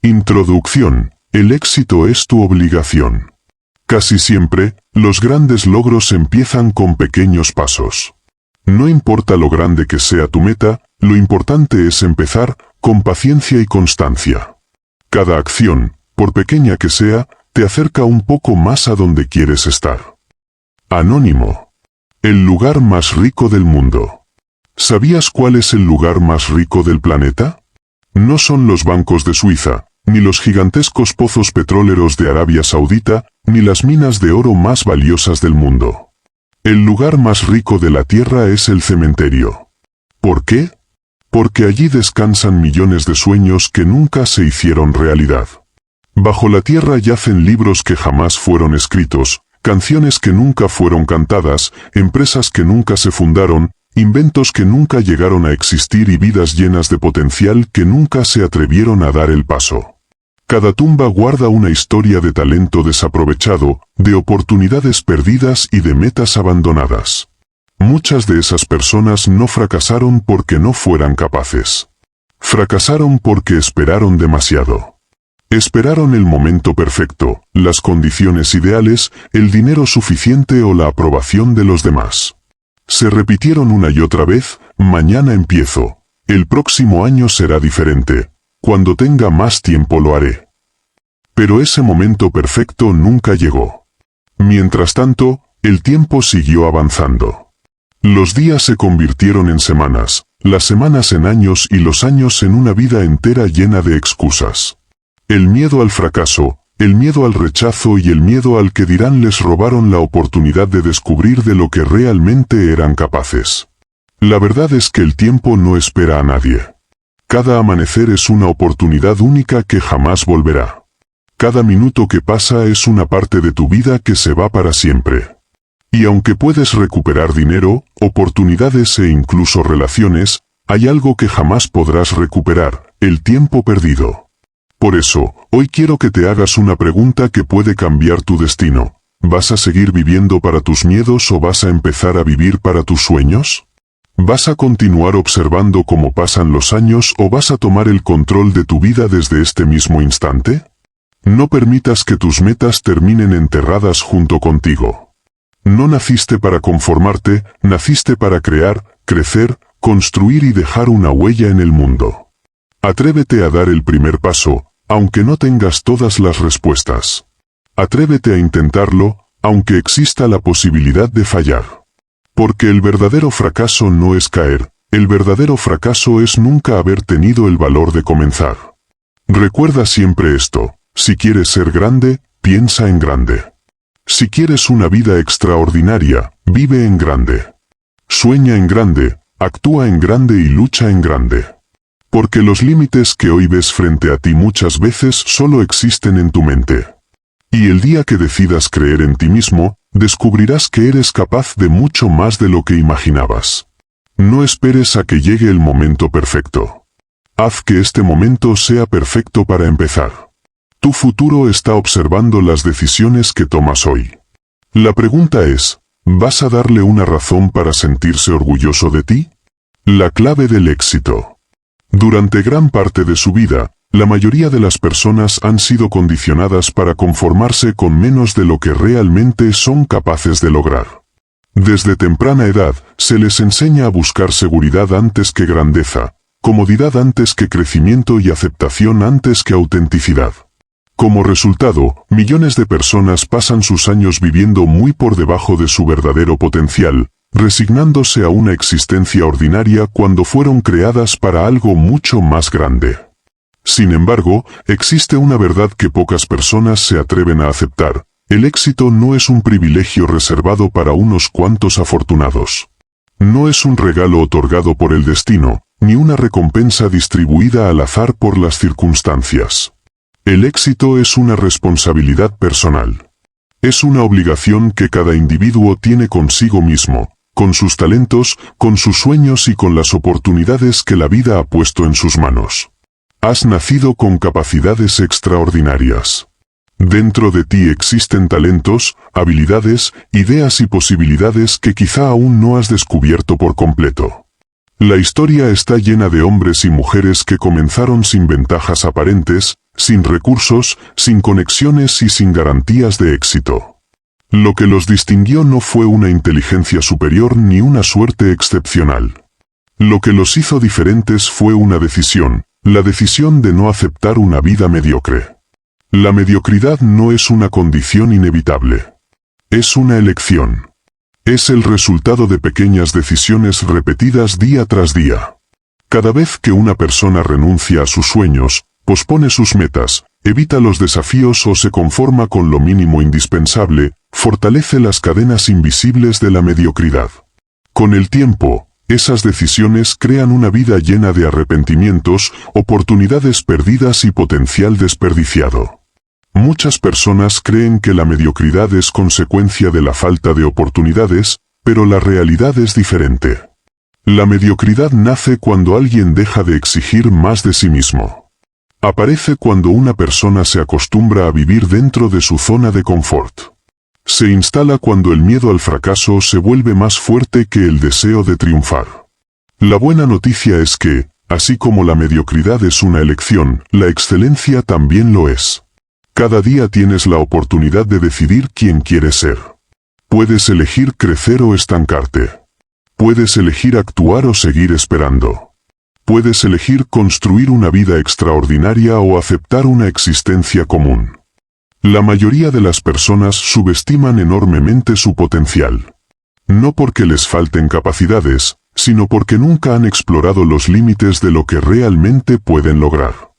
Introducción. El éxito es tu obligación. Casi siempre, los grandes logros empiezan con pequeños pasos. No importa lo grande que sea tu meta, lo importante es empezar, con paciencia y constancia. Cada acción, por pequeña que sea, te acerca un poco más a donde quieres estar. Anónimo. El lugar más rico del mundo. ¿Sabías cuál es el lugar más rico del planeta? No son los bancos de Suiza, ni los gigantescos pozos petroleros de Arabia Saudita, ni las minas de oro más valiosas del mundo. El lugar más rico de la Tierra es el cementerio. ¿Por qué? Porque allí descansan millones de sueños que nunca se hicieron realidad. Bajo la tierra yacen libros que jamás fueron escritos, canciones que nunca fueron cantadas, empresas que nunca se fundaron, inventos que nunca llegaron a existir y vidas llenas de potencial que nunca se atrevieron a dar el paso. Cada tumba guarda una historia de talento desaprovechado, de oportunidades perdidas y de metas abandonadas. Muchas de esas personas no fracasaron porque no fueran capaces. Fracasaron porque esperaron demasiado. Esperaron el momento perfecto, las condiciones ideales, el dinero suficiente o la aprobación de los demás. Se repitieron una y otra vez, mañana empiezo, el próximo año será diferente, cuando tenga más tiempo lo haré. Pero ese momento perfecto nunca llegó. Mientras tanto, el tiempo siguió avanzando. Los días se convirtieron en semanas, las semanas en años y los años en una vida entera llena de excusas. El miedo al fracaso, el miedo al rechazo y el miedo al que dirán les robaron la oportunidad de descubrir de lo que realmente eran capaces. La verdad es que el tiempo no espera a nadie. Cada amanecer es una oportunidad única que jamás volverá. Cada minuto que pasa es una parte de tu vida que se va para siempre. Y aunque puedes recuperar dinero, oportunidades e incluso relaciones, hay algo que jamás podrás recuperar, el tiempo perdido. Por eso, hoy quiero que te hagas una pregunta que puede cambiar tu destino. ¿Vas a seguir viviendo para tus miedos o vas a empezar a vivir para tus sueños? ¿Vas a continuar observando cómo pasan los años o vas a tomar el control de tu vida desde este mismo instante? No permitas que tus metas terminen enterradas junto contigo. No naciste para conformarte, naciste para crear, crecer, construir y dejar una huella en el mundo. Atrévete a dar el primer paso, aunque no tengas todas las respuestas. Atrévete a intentarlo, aunque exista la posibilidad de fallar. Porque el verdadero fracaso no es caer, el verdadero fracaso es nunca haber tenido el valor de comenzar. Recuerda siempre esto, si quieres ser grande, piensa en grande. Si quieres una vida extraordinaria, vive en grande. Sueña en grande, actúa en grande y lucha en grande. Porque los límites que hoy ves frente a ti muchas veces solo existen en tu mente. Y el día que decidas creer en ti mismo, descubrirás que eres capaz de mucho más de lo que imaginabas. No esperes a que llegue el momento perfecto. Haz que este momento sea perfecto para empezar. Tu futuro está observando las decisiones que tomas hoy. La pregunta es, ¿vas a darle una razón para sentirse orgulloso de ti? La clave del éxito. Durante gran parte de su vida, la mayoría de las personas han sido condicionadas para conformarse con menos de lo que realmente son capaces de lograr. Desde temprana edad, se les enseña a buscar seguridad antes que grandeza, comodidad antes que crecimiento y aceptación antes que autenticidad. Como resultado, millones de personas pasan sus años viviendo muy por debajo de su verdadero potencial, resignándose a una existencia ordinaria cuando fueron creadas para algo mucho más grande. Sin embargo, existe una verdad que pocas personas se atreven a aceptar: el éxito no es un privilegio reservado para unos cuantos afortunados. No es un regalo otorgado por el destino, ni una recompensa distribuida al azar por las circunstancias. El éxito es una responsabilidad personal. Es una obligación que cada individuo tiene consigo mismo, con sus talentos, con sus sueños y con las oportunidades que la vida ha puesto en sus manos. Has nacido con capacidades extraordinarias. Dentro de ti existen talentos, habilidades, ideas y posibilidades que quizá aún no has descubierto por completo. La historia está llena de hombres y mujeres que comenzaron sin ventajas aparentes, sin recursos, sin conexiones y sin garantías de éxito. Lo que los distinguió no fue una inteligencia superior ni una suerte excepcional. Lo que los hizo diferentes fue una decisión, la decisión de no aceptar una vida mediocre. La mediocridad no es una condición inevitable. Es una elección. Es el resultado de pequeñas decisiones repetidas día tras día. Cada vez que una persona renuncia a sus sueños, pospone sus metas, evita los desafíos o se conforma con lo mínimo indispensable, fortalece las cadenas invisibles de la mediocridad. Con el tiempo, esas decisiones crean una vida llena de arrepentimientos, oportunidades perdidas y potencial desperdiciado. Muchas personas creen que la mediocridad es consecuencia de la falta de oportunidades, pero la realidad es diferente. La mediocridad nace cuando alguien deja de exigir más de sí mismo. Aparece cuando una persona se acostumbra a vivir dentro de su zona de confort. Se instala cuando el miedo al fracaso se vuelve más fuerte que el deseo de triunfar. La buena noticia es que, así como la mediocridad es una elección, la excelencia también lo es. Cada día tienes la oportunidad de decidir quién quieres ser. Puedes elegir crecer o estancarte. Puedes elegir actuar o seguir esperando. Puedes elegir construir una vida extraordinaria o aceptar una existencia común. La mayoría de las personas subestiman enormemente su potencial. No porque les falten capacidades, sino porque nunca han explorado los límites de lo que realmente pueden lograr.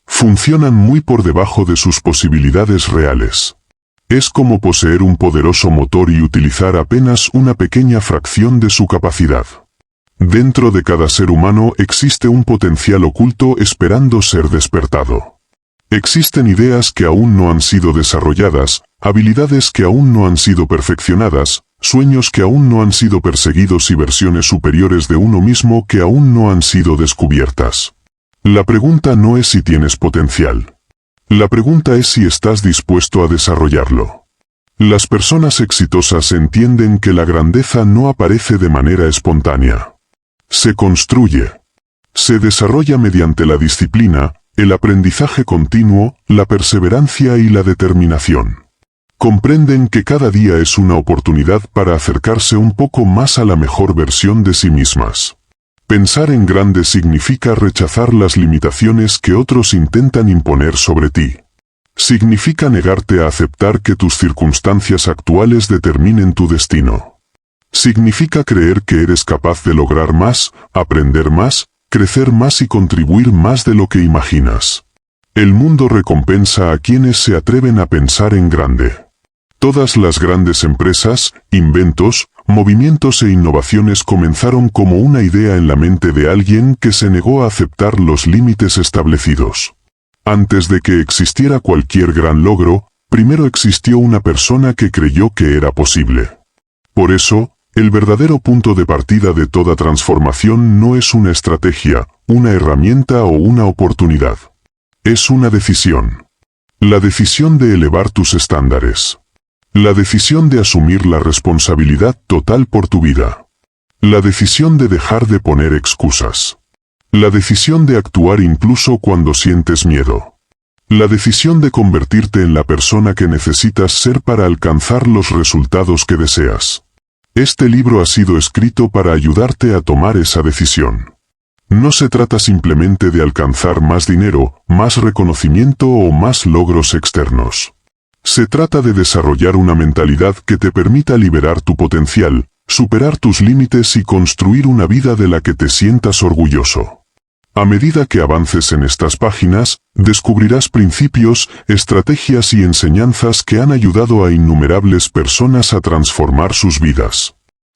Funcionan muy por debajo de sus posibilidades reales. Es como poseer un poderoso motor y utilizar apenas una pequeña fracción de su capacidad. Dentro de cada ser humano existe un potencial oculto esperando ser despertado. Existen ideas que aún no han sido desarrolladas, habilidades que aún no han sido perfeccionadas, sueños que aún no han sido perseguidos y versiones superiores de uno mismo que aún no han sido descubiertas. La pregunta no es si tienes potencial. La pregunta es si estás dispuesto a desarrollarlo. Las personas exitosas entienden que la grandeza no aparece de manera espontánea. Se construye. Se desarrolla mediante la disciplina, el aprendizaje continuo, la perseverancia y la determinación. Comprenden que cada día es una oportunidad para acercarse un poco más a la mejor versión de sí mismas. Pensar en grande significa rechazar las limitaciones que otros intentan imponer sobre ti. Significa negarte a aceptar que tus circunstancias actuales determinen tu destino. Significa creer que eres capaz de lograr más, aprender más, crecer más y contribuir más de lo que imaginas. El mundo recompensa a quienes se atreven a pensar en grande. Todas las grandes empresas, inventos, movimientos e innovaciones comenzaron como una idea en la mente de alguien que se negó a aceptar los límites establecidos. Antes de que existiera cualquier gran logro, primero existió una persona que creyó que era posible. Por eso, el verdadero punto de partida de toda transformación no es una estrategia, una herramienta o una oportunidad. Es una decisión. La decisión de elevar tus estándares. La decisión de asumir la responsabilidad total por tu vida. La decisión de dejar de poner excusas. La decisión de actuar incluso cuando sientes miedo. La decisión de convertirte en la persona que necesitas ser para alcanzar los resultados que deseas. Este libro ha sido escrito para ayudarte a tomar esa decisión. No se trata simplemente de alcanzar más dinero, más reconocimiento o más logros externos. Se trata de desarrollar una mentalidad que te permita liberar tu potencial, superar tus límites y construir una vida de la que te sientas orgulloso. A medida que avances en estas páginas, descubrirás principios, estrategias y enseñanzas que han ayudado a innumerables personas a transformar sus vidas.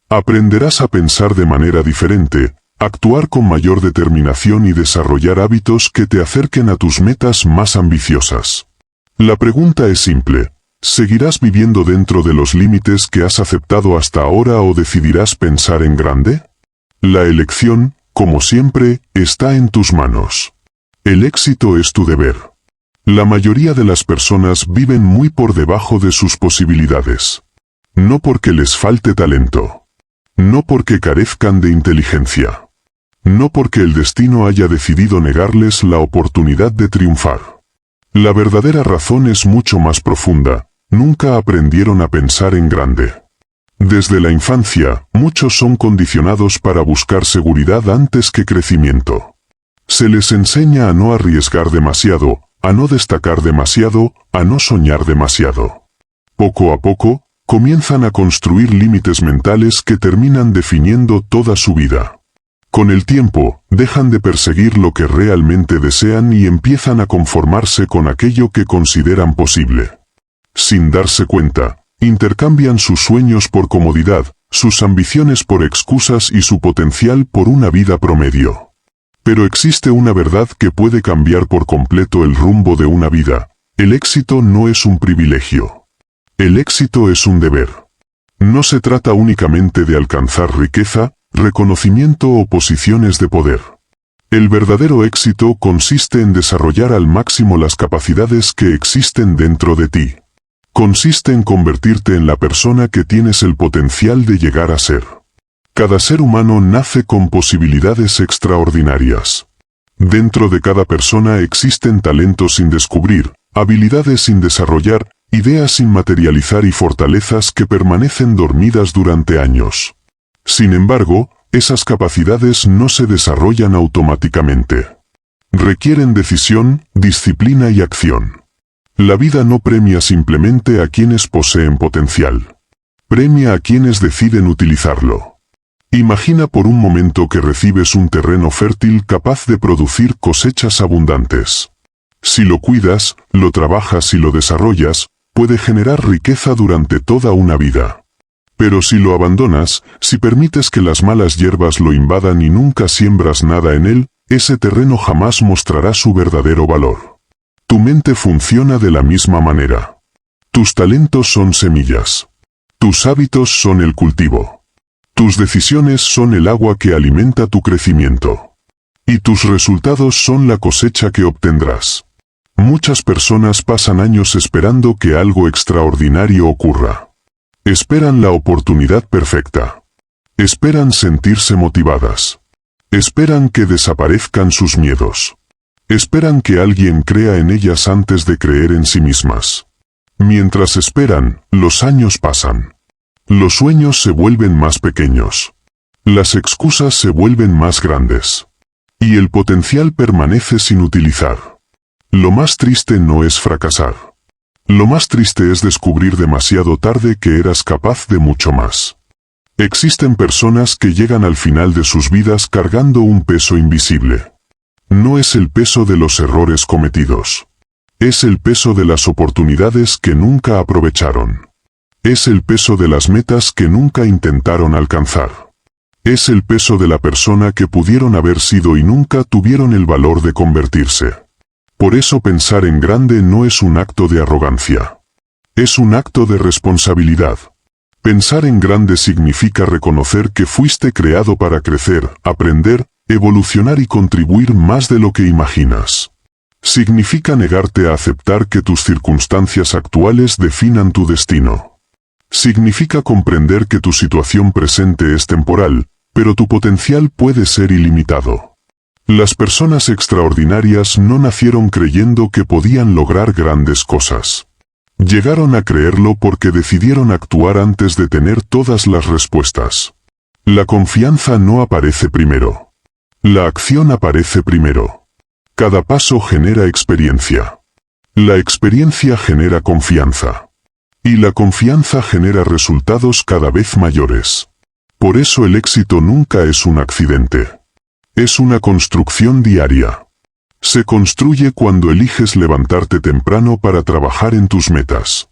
Aprenderás a pensar de manera diferente, actuar con mayor determinación y desarrollar hábitos que te acerquen a tus metas más ambiciosas. La pregunta es simple: ¿seguirás viviendo dentro de los límites que has aceptado hasta ahora o decidirás pensar en grande? La elección, como siempre, está en tus manos. El éxito es tu deber. La mayoría de las personas viven muy por debajo de sus posibilidades. No porque les falte talento. No porque carezcan de inteligencia. no porque el destino haya decidido negarles la oportunidad de triunfar. La verdadera razón es mucho más profunda: nunca aprendieron a pensar en grande. Desde la infancia, muchos son condicionados para buscar seguridad antes que crecimiento. Se les enseña a no arriesgar demasiado, a no destacar demasiado, a no soñar demasiado. Poco a poco, comienzan a construir límites mentales que terminan definiendo toda su vida. Con el tiempo, dejan de perseguir lo que realmente desean y empiezan a conformarse con aquello que consideran posible. Sin darse cuenta, intercambian sus sueños por comodidad, sus ambiciones por excusas y su potencial por una vida promedio. Pero existe una verdad que puede cambiar por completo el rumbo de una vida: el éxito no es un privilegio. El éxito es un deber. No se trata únicamente de alcanzar riqueza, reconocimiento o posiciones de poder. El verdadero éxito consiste en desarrollar al máximo las capacidades que existen dentro de ti. Consiste en convertirte en la persona que tienes el potencial de llegar a ser. Cada ser humano nace con posibilidades extraordinarias. Dentro de cada persona existen talentos sin descubrir, habilidades sin desarrollar, ideas sin materializar y fortalezas que permanecen dormidas durante años. Sin embargo, esas capacidades no se desarrollan automáticamente. Requieren decisión, disciplina y acción. La vida no premia simplemente a quienes poseen potencial. Premia a quienes deciden utilizarlo. Imagina por un momento que recibes un terreno fértil capaz de producir cosechas abundantes. Si lo cuidas, lo trabajas y lo desarrollas, puede generar riqueza durante toda una vida. Pero si lo abandonas, si permites que las malas hierbas lo invadan y nunca siembras nada en él, ese terreno jamás mostrará su verdadero valor. Tu mente funciona de la misma manera. Tus talentos son semillas. Tus hábitos son el cultivo. Tus decisiones son el agua que alimenta tu crecimiento. Y tus resultados son la cosecha que obtendrás. Muchas personas pasan años esperando que algo extraordinario ocurra. Esperan la oportunidad perfecta. Esperan sentirse motivadas. Esperan que desaparezcan sus miedos. Esperan que alguien crea en ellas antes de creer en sí mismas. Mientras esperan, los años pasan. Los sueños se vuelven más pequeños. Las excusas se vuelven más grandes. Y el potencial permanece sin utilizar. Lo más triste no es fracasar. Lo más triste es descubrir demasiado tarde que eras capaz de mucho más. Existen personas que llegan al final de sus vidas cargando un peso invisible. No es el peso de los errores cometidos. Es el peso de las oportunidades que nunca aprovecharon. Es el peso de las metas que nunca intentaron alcanzar. Es el peso de la persona que pudieron haber sido y nunca tuvieron el valor de convertirse. Por eso pensar en grande no es un acto de arrogancia. Es un acto de responsabilidad. Pensar en grande significa reconocer que fuiste creado para crecer, aprender, evolucionar y contribuir más de lo que imaginas. Significa negarte a aceptar que tus circunstancias actuales definan tu destino. Significa comprender que tu situación presente es temporal, pero tu potencial puede ser ilimitado. Las personas extraordinarias no nacieron creyendo que podían lograr grandes cosas. Llegaron a creerlo porque decidieron actuar antes de tener todas las respuestas. La confianza no aparece primero. La acción aparece primero. Cada paso genera experiencia. La experiencia genera confianza. Y la confianza genera resultados cada vez mayores. Por eso el éxito nunca es un accidente. Es una construcción diaria. Se construye cuando eliges levantarte temprano para trabajar en tus metas.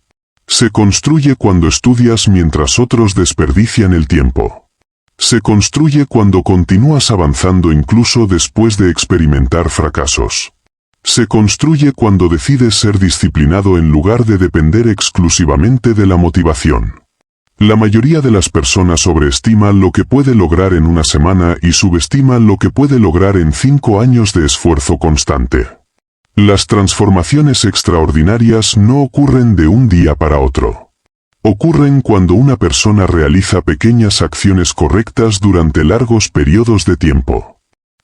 Se construye cuando estudias mientras otros desperdician el tiempo. Se construye cuando continúas avanzando incluso después de experimentar fracasos. Se construye cuando decides ser disciplinado en lugar de depender exclusivamente de la motivación. La mayoría de las personas sobreestima lo que puede lograr en una semana y subestima lo que puede lograr en 5 años de esfuerzo constante. Las transformaciones extraordinarias no ocurren de un día para otro. Ocurren cuando una persona realiza pequeñas acciones correctas durante largos periodos de tiempo.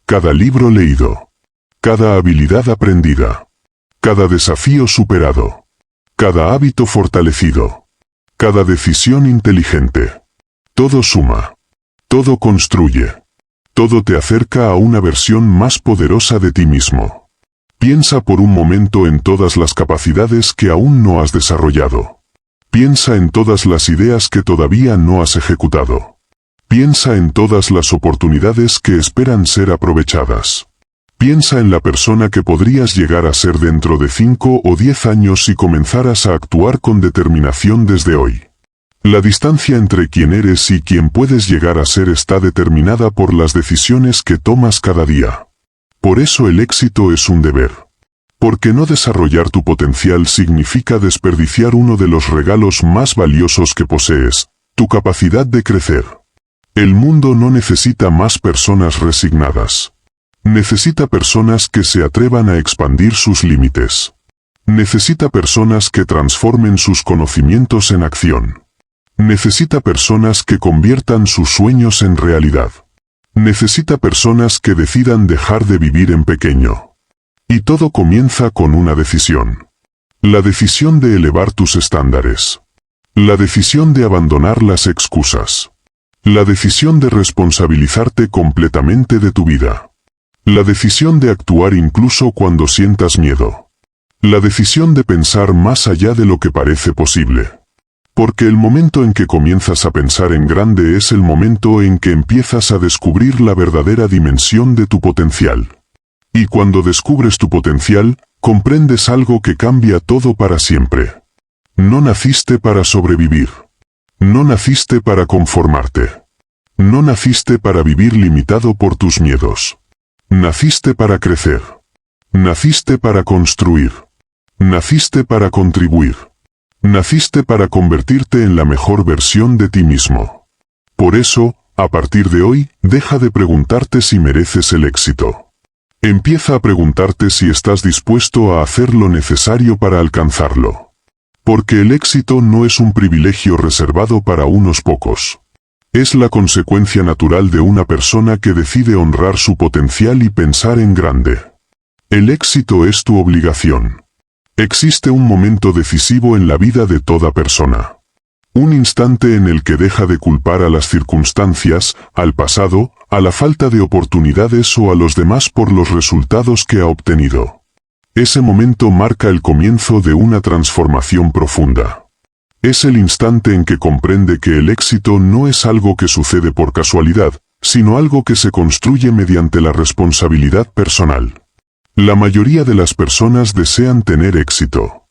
cada libro leído, cada habilidad aprendida, cada desafío superado, cada hábito fortalecido, cada decisión inteligente. Todo suma, todo construye, todo te acerca a una versión más poderosa de ti mismo. Piensa por un momento en todas las capacidades que aún no has desarrollado. Piensa en todas las ideas que todavía no has ejecutado. Piensa en todas las oportunidades que esperan ser aprovechadas. Piensa en la persona que podrías llegar a ser dentro de 5 o 10 años si comenzaras a actuar con determinación desde hoy. La distancia entre quién eres y quién puedes llegar a ser está determinada por las decisiones que tomas cada día. Por eso el éxito es un deber. Porque no desarrollar tu potencial significa desperdiciar uno de los regalos más valiosos que posees, tu capacidad de crecer. El mundo no necesita más personas resignadas. Necesita personas que se atrevan a expandir sus límites. Necesita personas que transformen sus conocimientos en acción. Necesita personas que conviertan sus sueños en realidad. Necesita personas que decidan dejar de vivir en pequeño. Y todo comienza con una decisión. La decisión de elevar tus estándares. La decisión de abandonar las excusas. La decisión de responsabilizarte completamente de tu vida. La decisión de actuar incluso cuando sientas miedo. La decisión de pensar más allá de lo que parece posible. Porque el momento en que comienzas a pensar en grande es el momento en que empiezas a descubrir la verdadera dimensión de tu potencial. Y cuando descubres tu potencial, comprendes algo que cambia todo para siempre. No naciste para sobrevivir. No naciste para conformarte. No naciste para vivir limitado por tus miedos. Naciste para crecer. Naciste para construir. Naciste para contribuir. Naciste para convertirte en la mejor versión de ti mismo. Por eso, a partir de hoy, deja de preguntarte si mereces el éxito. Empieza a preguntarte si estás dispuesto a hacer lo necesario para alcanzarlo. Porque el éxito no es un privilegio reservado para unos pocos. Es la consecuencia natural de una persona que decide honrar su potencial y pensar en grande. El éxito es tu obligación. Existe un momento decisivo en la vida de toda persona. Un instante en el que deja de culpar a las circunstancias, al pasado, a la falta de oportunidades o a los demás por los resultados que ha obtenido. Ese momento marca el comienzo de una transformación profunda. Es el instante en que comprende que el éxito no es algo que sucede por casualidad, sino algo que se construye mediante la responsabilidad personal. La mayoría de las personas desean tener éxito.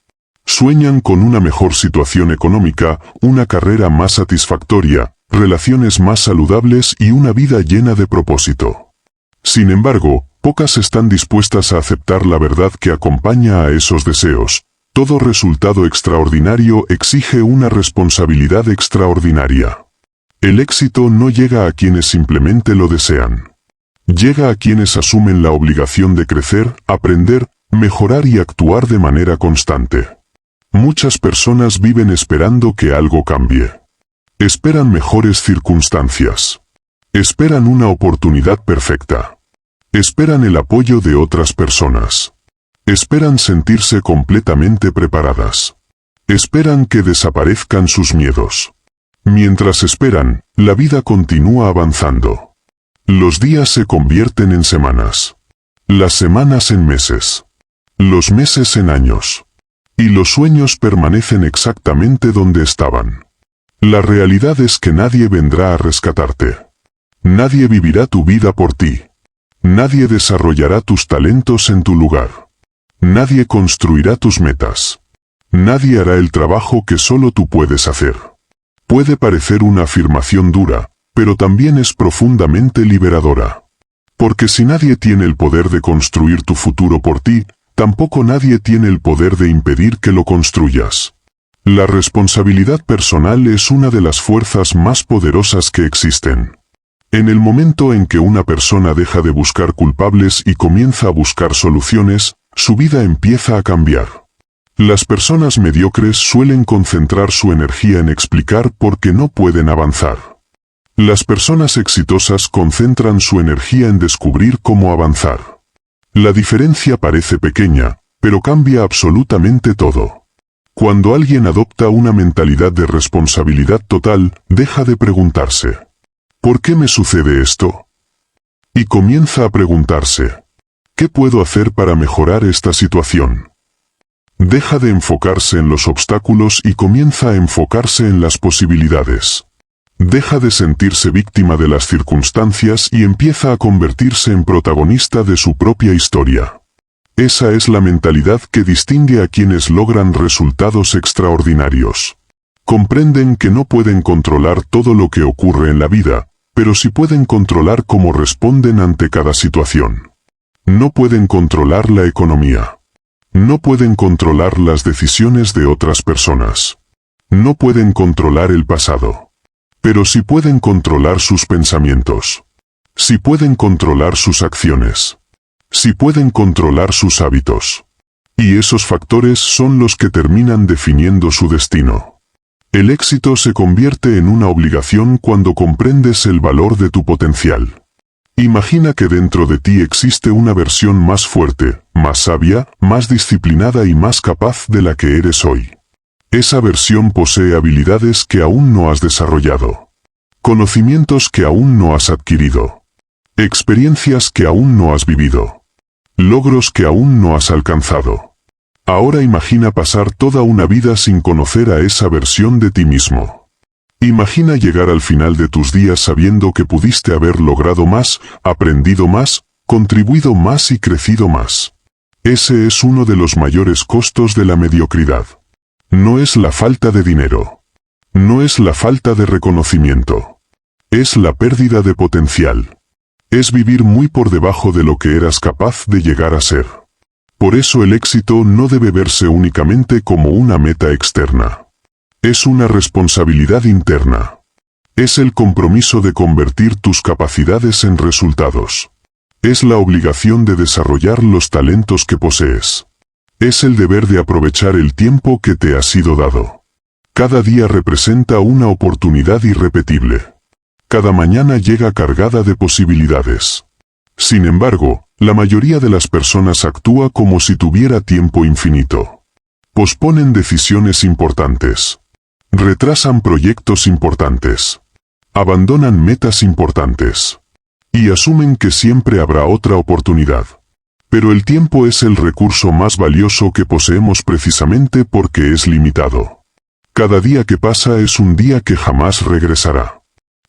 Sueñan con una mejor situación económica, una carrera más satisfactoria, relaciones más saludables y una vida llena de propósito. Sin embargo, pocas están dispuestas a aceptar la verdad que acompaña a esos deseos. Todo resultado extraordinario exige una responsabilidad extraordinaria. El éxito no llega a quienes simplemente lo desean. Llega a quienes asumen la obligación de crecer, aprender, mejorar y actuar de manera constante. Muchas personas viven esperando que algo cambie. Esperan mejores circunstancias. Esperan una oportunidad perfecta. Esperan el apoyo de otras personas. Esperan sentirse completamente preparadas. Esperan que desaparezcan sus miedos. Mientras esperan, la vida continúa avanzando. Los días se convierten en semanas. Las semanas en meses. Los meses en años. Y los sueños permanecen exactamente donde estaban. La realidad es que nadie vendrá a rescatarte. Nadie vivirá tu vida por ti. Nadie desarrollará tus talentos en tu lugar. Nadie construirá tus metas. Nadie hará el trabajo que solo tú puedes hacer. Puede parecer una afirmación dura, pero también es profundamente liberadora. Porque si nadie tiene el poder de construir tu futuro por ti, tampoco nadie tiene el poder de impedir que lo construyas. La responsabilidad personal es una de las fuerzas más poderosas que existen. En el momento en que una persona deja de buscar culpables y comienza a buscar soluciones, su vida empieza a cambiar. Las personas mediocres suelen concentrar su energía en explicar por qué no pueden avanzar. Las personas exitosas concentran su energía en descubrir cómo avanzar. La diferencia parece pequeña, pero cambia absolutamente todo. Cuando alguien adopta una mentalidad de responsabilidad total, deja de preguntarse, ¿por qué me sucede esto? Y comienza a preguntarse, ¿qué puedo hacer para mejorar esta situación? Deja de enfocarse en los obstáculos y comienza a enfocarse en las posibilidades. Deja de sentirse víctima de las circunstancias y empieza a convertirse en protagonista de su propia historia. Esa es la mentalidad que distingue a quienes logran resultados extraordinarios. Comprenden que no pueden controlar todo lo que ocurre en la vida, pero sí pueden controlar cómo responden ante cada situación. No pueden controlar la economía. No pueden controlar las decisiones de otras personas. No pueden controlar el pasado. Pero sí pueden controlar sus pensamientos. Sí pueden controlar sus acciones. Sí pueden controlar sus hábitos. Y esos factores son los que terminan definiendo su destino. El éxito se convierte en una obligación cuando comprendes el valor de tu potencial. Imagina que dentro de ti existe una versión más fuerte, más sabia, más disciplinada y más capaz de la que eres hoy. Esa versión posee habilidades que aún no has desarrollado, conocimientos que aún no has adquirido, experiencias que aún no has vivido, logros que aún no has alcanzado. Ahora imagina pasar toda una vida sin conocer a esa versión de ti mismo. Imagina llegar al final de tus días sabiendo que pudiste haber logrado más, aprendido más, contribuido más y crecido más. Ese es uno de los mayores costos de la mediocridad. No es la falta de dinero. No es la falta de reconocimiento. Es la pérdida de potencial. Es vivir muy por debajo de lo que eras capaz de llegar a ser. Por eso el éxito no debe verse únicamente como una meta externa. Es una responsabilidad interna. Es el compromiso de convertir tus capacidades en resultados. Es la obligación de desarrollar los talentos que posees. Es el deber de aprovechar el tiempo que te ha sido dado. Cada día representa una oportunidad irrepetible. Cada mañana llega cargada de posibilidades. Sin embargo, la mayoría de las personas actúa como si tuviera tiempo infinito. Posponen decisiones importantes. Retrasan proyectos importantes. Abandonan metas importantes. Y asumen que siempre habrá otra oportunidad. Pero el tiempo es el recurso más valioso que poseemos precisamente porque es limitado. Cada día que pasa es un día que jamás regresará.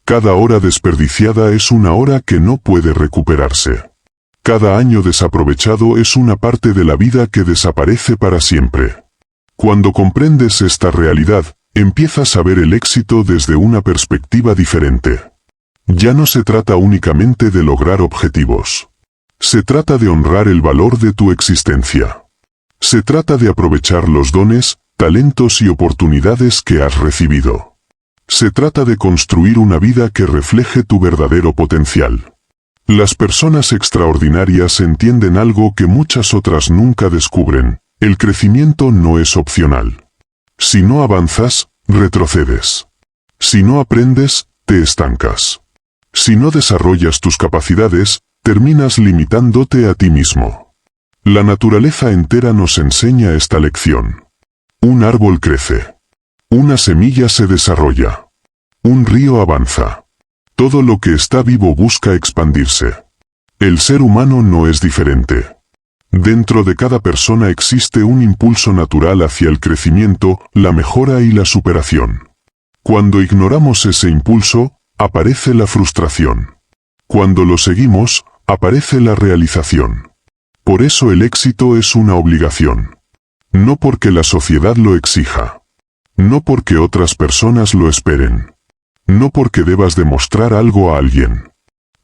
Cada hora desperdiciada es una hora que no puede recuperarse. Cada año desaprovechado es una parte de la vida que desaparece para siempre. Cuando comprendes esta realidad, empiezas a ver el éxito desde una perspectiva diferente. Ya no se trata únicamente de lograr objetivos. Se trata de honrar el valor de tu existencia. Se trata de aprovechar los dones, talentos y oportunidades que has recibido. Se trata de construir una vida que refleje tu verdadero potencial. Las personas extraordinarias entienden algo que muchas otras nunca descubren: el crecimiento no es opcional. Si no avanzas, retrocedes. Si no aprendes, te estancas. Si no desarrollas tus capacidades, terminas limitándote a ti mismo. La naturaleza entera nos enseña esta lección. Un árbol crece. Una semilla se desarrolla. Un río avanza. Todo lo que está vivo busca expandirse. El ser humano no es diferente. Dentro de cada persona existe un impulso natural hacia el crecimiento, la mejora y la superación. Cuando ignoramos ese impulso, aparece la frustración. Cuando lo seguimos, aparece la realización. Por eso el éxito es una obligación. No porque la sociedad lo exija. No porque otras personas lo esperen. No porque debas demostrar algo a alguien.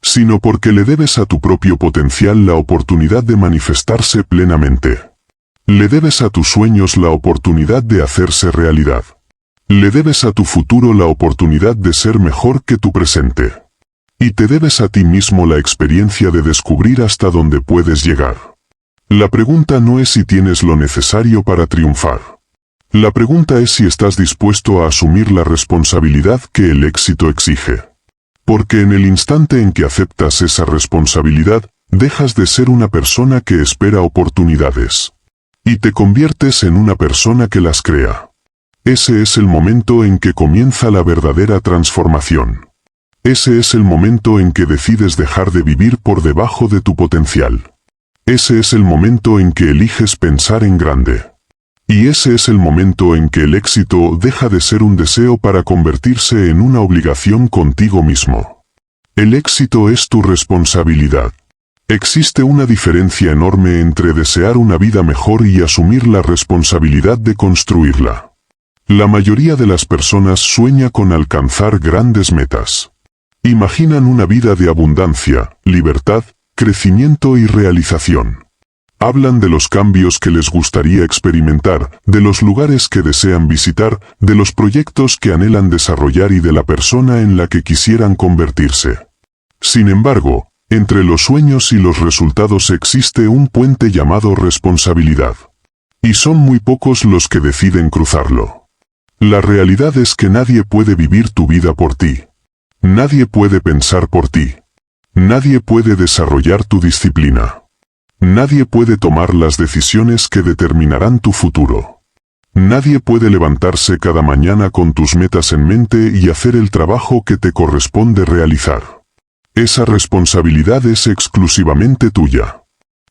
Sino porque le debes a tu propio potencial la oportunidad de manifestarse plenamente. Le debes a tus sueños la oportunidad de hacerse realidad. Le debes a tu futuro la oportunidad de ser mejor que tu presente. Y te debes a ti mismo la experiencia de descubrir hasta dónde puedes llegar. La pregunta no es si tienes lo necesario para triunfar. La pregunta es si estás dispuesto a asumir la responsabilidad que el éxito exige. Porque en el instante en que aceptas esa responsabilidad, dejas de ser una persona que espera oportunidades. Y te conviertes en una persona que las crea. Ese es el momento en que comienza la verdadera transformación. Ese es el momento en que decides dejar de vivir por debajo de tu potencial. Ese es el momento en que eliges pensar en grande. Y ese es el momento en que el éxito deja de ser un deseo para convertirse en una obligación contigo mismo. El éxito es tu responsabilidad. Existe una diferencia enorme entre desear una vida mejor y asumir la responsabilidad de construirla. La mayoría de las personas sueña con alcanzar grandes metas. Imaginan una vida de abundancia, libertad, crecimiento y realización. Hablan de los cambios que les gustaría experimentar, de los lugares que desean visitar, de los proyectos que anhelan desarrollar y de la persona en la que quisieran convertirse. Sin embargo, entre los sueños y los resultados existe un puente llamado responsabilidad. Y son muy pocos los que deciden cruzarlo. La realidad es que nadie puede vivir tu vida por ti. Nadie puede pensar por ti. Nadie puede desarrollar tu disciplina. Nadie puede tomar las decisiones que determinarán tu futuro. Nadie puede levantarse cada mañana con tus metas en mente y hacer el trabajo que te corresponde realizar. Esa responsabilidad es exclusivamente tuya.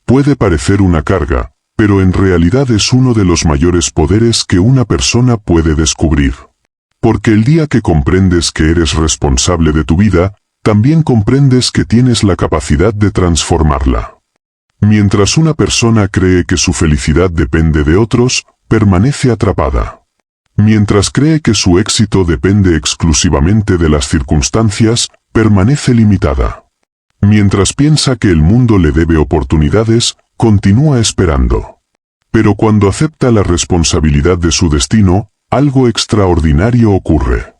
Puede parecer una carga, pero en realidad es uno de los mayores poderes que una persona puede descubrir. Porque el día que comprendes que eres responsable de tu vida, también comprendes que tienes la capacidad de transformarla. Mientras una persona cree que su felicidad depende de otros, permanece atrapada. Mientras cree que su éxito depende exclusivamente de las circunstancias, permanece limitada. Mientras piensa que el mundo le debe oportunidades, continúa esperando. Pero cuando acepta la responsabilidad de su destino, algo extraordinario ocurre.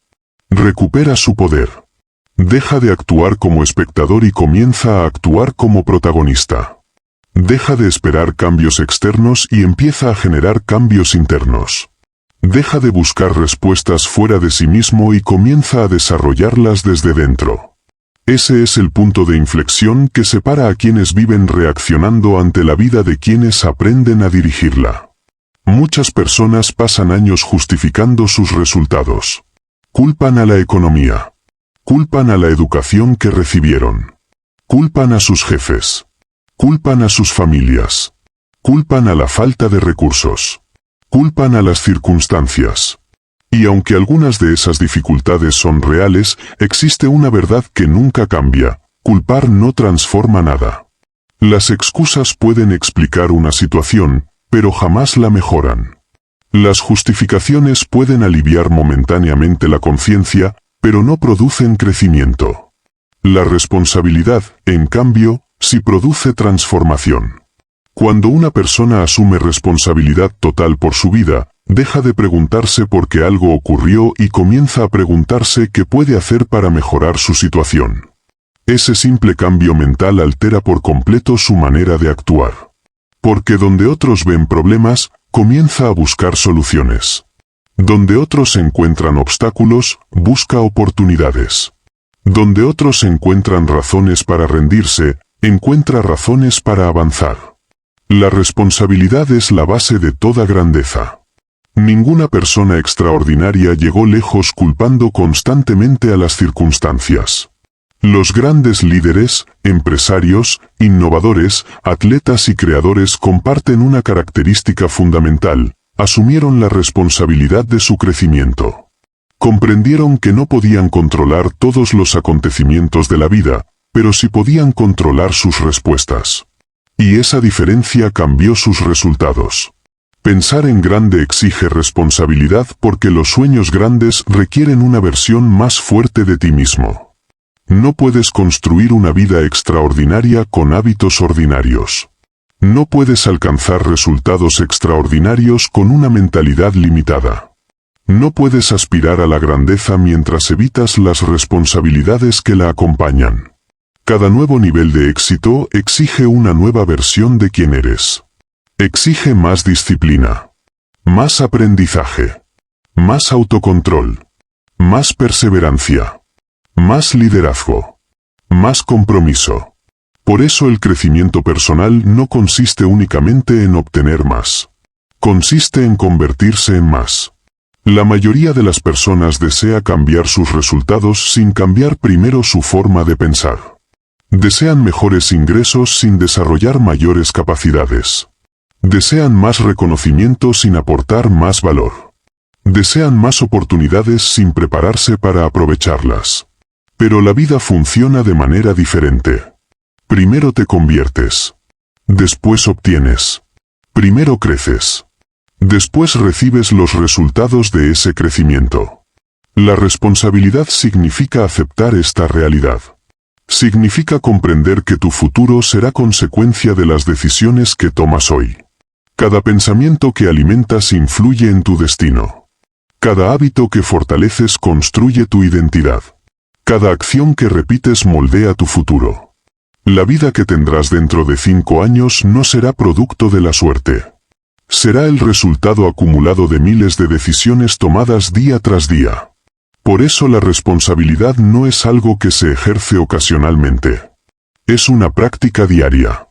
Recupera su poder. Deja de actuar como espectador y comienza a actuar como protagonista. Deja de esperar cambios externos y empieza a generar cambios internos. Deja de buscar respuestas fuera de sí mismo y comienza a desarrollarlas desde dentro. Ese es el punto de inflexión que separa a quienes viven reaccionando ante la vida de quienes aprenden a dirigirla. Muchas personas pasan años justificando sus resultados. Culpan a la economía. Culpan a la educación que recibieron. Culpan a sus jefes. Culpan a sus familias. Culpan a la falta de recursos. Culpan a las circunstancias. Y aunque algunas de esas dificultades son reales, existe una verdad que nunca cambia: culpar no transforma nada. Las excusas pueden explicar una situación, pero jamás la mejoran. Las justificaciones pueden aliviar momentáneamente la conciencia, pero no producen crecimiento. La responsabilidad, en cambio, sí produce transformación. Cuando una persona asume responsabilidad total por su vida, deja de preguntarse por qué algo ocurrió y comienza a preguntarse qué puede hacer para mejorar su situación. Ese simple cambio mental altera por completo su manera de actuar. Porque donde otros ven problemas, comienza a buscar soluciones. Donde otros encuentran obstáculos, busca oportunidades. Donde otros encuentran razones para rendirse, encuentra razones para avanzar. La responsabilidad es la base de toda grandeza. Ninguna persona extraordinaria llegó lejos culpando constantemente a las circunstancias. Los grandes líderes, empresarios, innovadores, atletas y creadores comparten una característica fundamental: asumieron la responsabilidad de su crecimiento. Comprendieron que no podían controlar todos los acontecimientos de la vida, pero sí podían controlar sus respuestas. Y esa diferencia cambió sus resultados. Pensar en grande exige responsabilidad porque los sueños grandes requieren una versión más fuerte de ti mismo. No puedes construir una vida extraordinaria con hábitos ordinarios. No puedes alcanzar resultados extraordinarios con una mentalidad limitada. No puedes aspirar a la grandeza mientras evitas las responsabilidades que la acompañan. Cada nuevo nivel de éxito exige una nueva versión de quién eres. Exige más disciplina, más aprendizaje, más autocontrol, más perseverancia, más liderazgo, más compromiso. Por eso el crecimiento personal no consiste únicamente en obtener más. Consiste en convertirse en más. La mayoría de las personas desea cambiar sus resultados sin cambiar primero su forma de pensar. Desean mejores ingresos sin desarrollar mayores capacidades. Desean más reconocimiento sin aportar más valor. Desean más oportunidades sin prepararse para aprovecharlas. Pero la vida funciona de manera diferente. Primero te conviertes. Después obtienes. Primero creces. Después recibes los resultados de ese crecimiento. La responsabilidad significa aceptar esta realidad. Significa comprender que tu futuro será consecuencia de las decisiones que tomas hoy. Cada pensamiento que alimentas influye en tu destino. Cada hábito que fortaleces construye tu identidad. Cada acción que repites moldea tu futuro. La vida que tendrás dentro de 5 años no será producto de la suerte. Será el resultado acumulado de miles de decisiones tomadas día tras día. Por eso la responsabilidad no es algo que se ejerce ocasionalmente. Es una práctica diaria.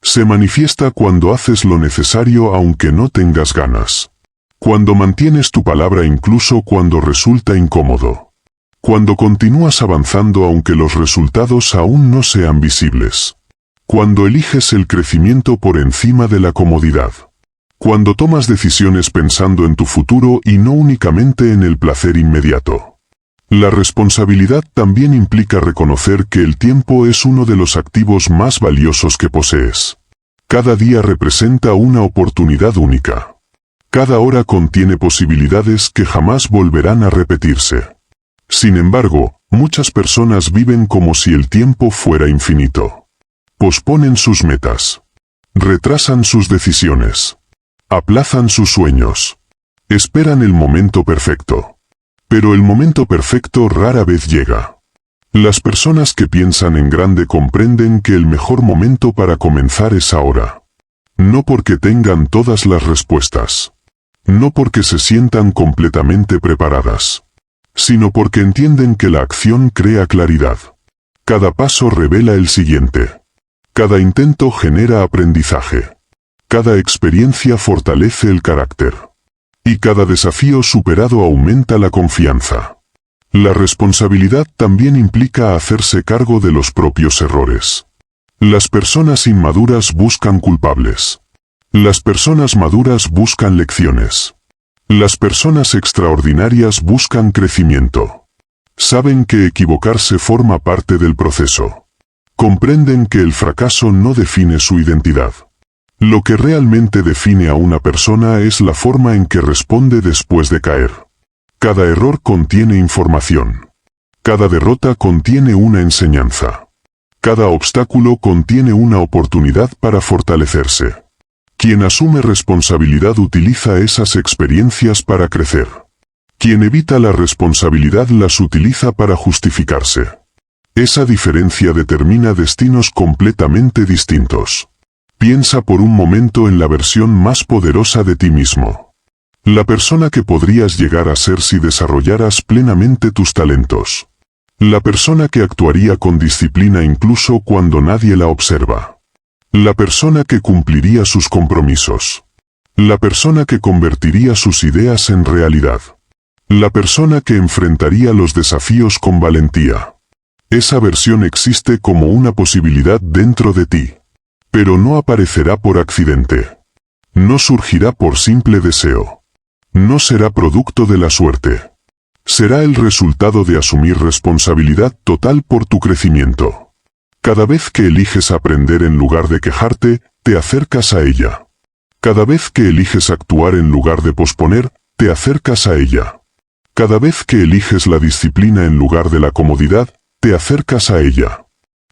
Se manifiesta cuando haces lo necesario aunque no tengas ganas. Cuando mantienes tu palabra incluso cuando resulta incómodo. Cuando continúas avanzando aunque los resultados aún no sean visibles. Cuando eliges el crecimiento por encima de la comodidad. Cuando tomas decisiones pensando en tu futuro y no únicamente en el placer inmediato. La responsabilidad también implica reconocer que el tiempo es uno de los activos más valiosos que posees. Cada día representa una oportunidad única. Cada hora contiene posibilidades que jamás volverán a repetirse. Sin embargo, muchas personas viven como si el tiempo fuera infinito. Posponen sus metas. Retrasan sus decisiones. Aplazan sus sueños. Esperan el momento perfecto. Pero el momento perfecto rara vez llega. Las personas que piensan en grande comprenden que el mejor momento para comenzar es ahora. No porque tengan todas las respuestas. No porque se sientan completamente preparadas. Sino porque entienden que la acción crea claridad. Cada paso revela el siguiente. Cada intento genera aprendizaje. Cada experiencia fortalece el carácter. Y cada desafío superado aumenta la confianza. La responsabilidad también implica hacerse cargo de los propios errores. Las personas inmaduras buscan culpables. Las personas maduras buscan lecciones. Las personas extraordinarias buscan crecimiento. Saben que equivocarse forma parte del proceso. Comprenden que el fracaso no define su identidad. Lo que realmente define a una persona es la forma en que responde después de caer. Cada error contiene información. Cada derrota contiene una enseñanza. Cada obstáculo contiene una oportunidad para fortalecerse. Quien asume responsabilidad utiliza esas experiencias para crecer. Quien evita la responsabilidad las utiliza para justificarse. Esa diferencia determina destinos completamente distintos. Piensa por un momento en la versión más poderosa de ti mismo. La persona que podrías llegar a ser si desarrollaras plenamente tus talentos. La persona que actuaría con disciplina incluso cuando nadie la observa. La persona que cumpliría sus compromisos. La persona que convertiría sus ideas en realidad. La persona que enfrentaría los desafíos con valentía. Esa versión existe como una posibilidad dentro de ti. Pero no aparecerá por accidente. No surgirá por simple deseo. No será producto de la suerte. Será el resultado de asumir responsabilidad total por tu crecimiento. Cada vez que eliges aprender en lugar de quejarte, te acercas a ella. Cada vez que eliges actuar en lugar de posponer, te acercas a ella. Cada vez que eliges la disciplina en lugar de la comodidad, te acercas a ella.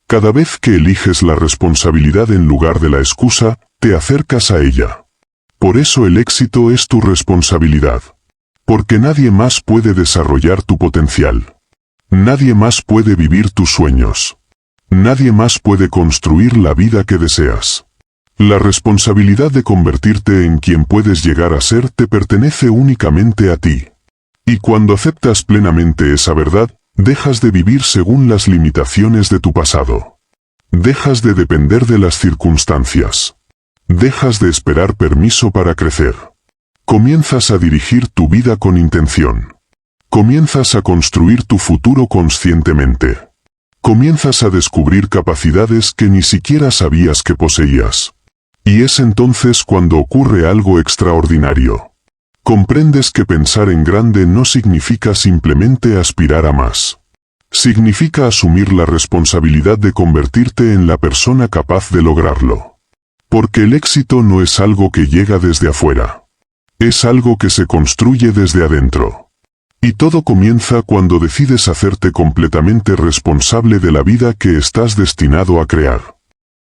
Cada vez que eliges la responsabilidad en lugar de la excusa, te acercas a ella. Por eso el éxito es tu responsabilidad. Porque nadie más puede desarrollar tu potencial. Nadie más puede vivir tus sueños. Nadie más puede construir la vida que deseas. La responsabilidad de convertirte en quien puedes llegar a ser te pertenece únicamente a ti. Y cuando aceptas plenamente esa verdad, Dejas de vivir según las limitaciones de tu pasado. Dejas de depender de las circunstancias. Dejas de esperar permiso para crecer. Comienzas a dirigir tu vida con intención. Comienzas a construir tu futuro conscientemente. Comienzas a descubrir capacidades que ni siquiera sabías que poseías. Y es entonces cuando ocurre algo extraordinario. Comprendes que pensar en grande no significa simplemente aspirar a más. Significa asumir la responsabilidad de convertirte en la persona capaz de lograrlo. Porque el éxito no es algo que llega desde afuera. Es algo que se construye desde adentro. Y todo comienza cuando decides hacerte completamente responsable de la vida que estás destinado a crear.